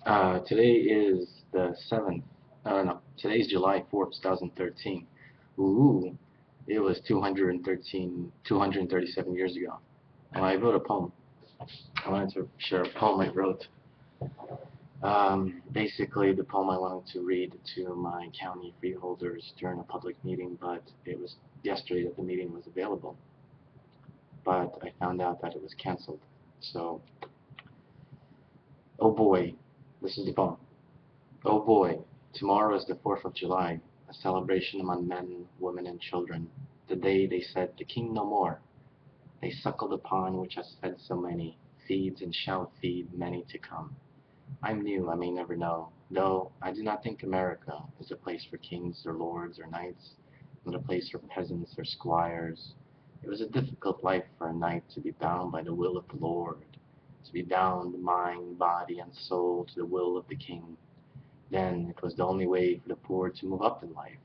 Today is the 7th. No, today's July 4th, 2013. Ooh, it was 237 years ago. And I wrote a poem. I wanted to share a poem I wrote. Basically, the poem I wanted to read to my county freeholders during a public meeting, but it was yesterday that the meeting was available. But I found out that it was canceled. So, oh boy, this is the poem. Oh boy, tomorrow is the 4th of July, a celebration among men, women, and children. The day they said, "The king no more." They suckled upon which has fed so many, feeds and shall feed many to come. I'm new, I may never know, though I do not think America is a place for kings or lords or knights, not a place for peasants or squires. It was a difficult life for a knight to be bound by the will of the Lord, to be bound mind, body, and soul to the will of the king. Then it was the only way for the poor to move up in life.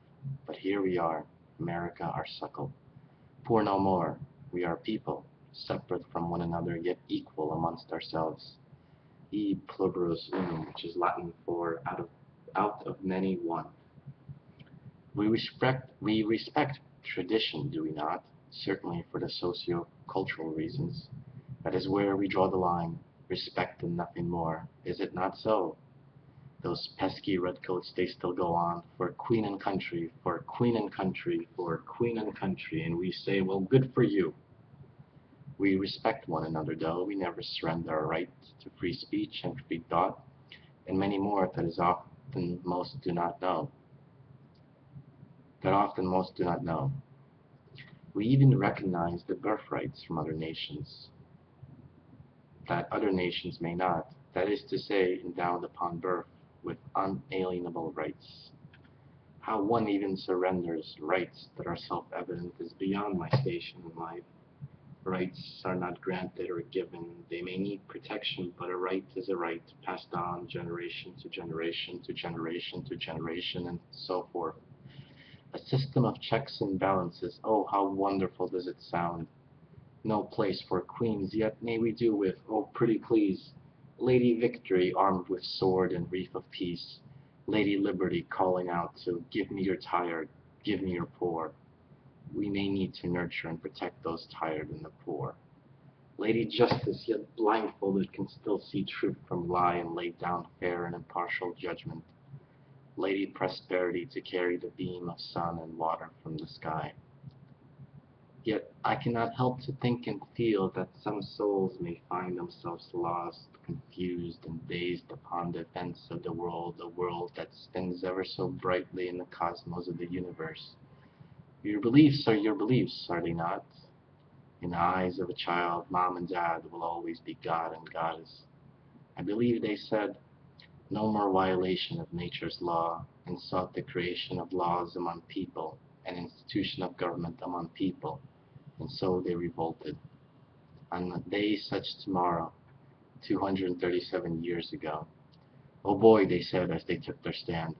But here we are, America our suckle. Poor no more, we are people, separate from one another yet equal amongst ourselves. E pluribus unum, which is Latin for out of many one. We respect tradition, do we not? Certainly for the socio-cultural reasons. That is where we draw the line. Respect and nothing more. Is it not so? Those pesky redcoats, they still go on, for Queen and country, for Queen and country, for Queen and country, and we say, well, good for you. We respect one another, though. We never surrender our right to free speech and free thought, and many more that is often most do not know. That often most do not know. We even recognize the birthrights from other nations, that other nations may not. That is to say, endowed upon birth with unalienable rights. How one even surrenders rights that are self-evident is beyond my station in life. Rights are not granted or given. They may need protection, but a right is a right, passed on generation to generation to generation to generation, and so forth. A system of checks and balances. Oh, how wonderful does it sound. No place for queens, yet may we do with, oh pretty please, Lady Victory armed with sword and wreath of peace, Lady Liberty calling out to give me your tired, give me your poor. We may need to nurture and protect those tired and the poor. Lady Justice, yet blindfolded, can still see truth from lie and lay down fair and impartial judgment. Lady Prosperity, to carry the beam of sun and water from the sky. Yet I cannot help to think and feel that some souls may find themselves lost, confused, and dazed upon the events of the world, a world that spins ever so brightly in the cosmos of the universe. Your beliefs are your beliefs, are they not? In the eyes of a child, mom and dad will always be God and Goddess. I believe they said, no more violation of nature's law, and sought the creation of laws among people, an institution of government among people, and so they revolted. On a day such tomorrow, 237 years ago. Oh boy, they said as they took their stand.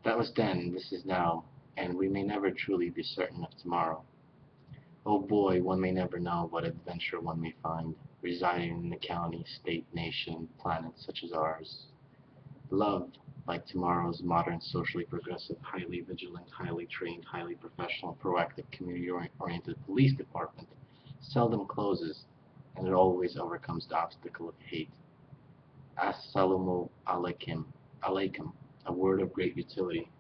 That was then, this is now, and we may never truly be certain of tomorrow. Oh boy, one may never know what adventure one may find, residing in a county, state, nation, planet such as ours. Love, like tomorrow's modern, socially progressive, highly vigilant, highly trained, highly professional, proactive, community-oriented police department, seldom closes, and it always overcomes the obstacle of hate. Assalamu alaikum, a word of great utility,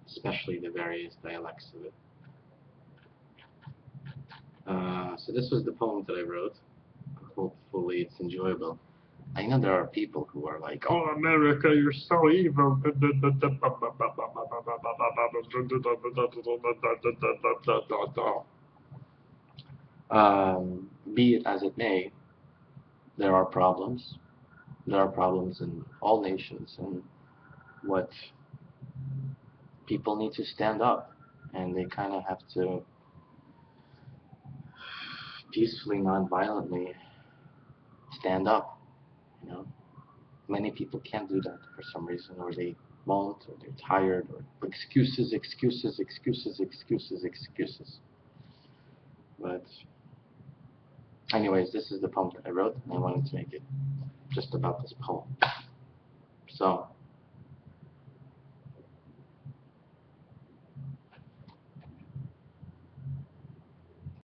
especially the various dialects of it. So this was the poem that I wrote. Hopefully it's enjoyable. I know there are people who are like, "Oh, America, you're so evil." Be it as it may, there are problems. There are problems in all nations, and what people need to stand up, and they kind of have to peacefully, non-violently stand up. You know, many people can't do that for some reason, or they won't, or they're tired, or excuses, excuses, excuses, excuses, excuses. But anyways, this is the poem that I wrote, and I wanted to make it just about this poem. So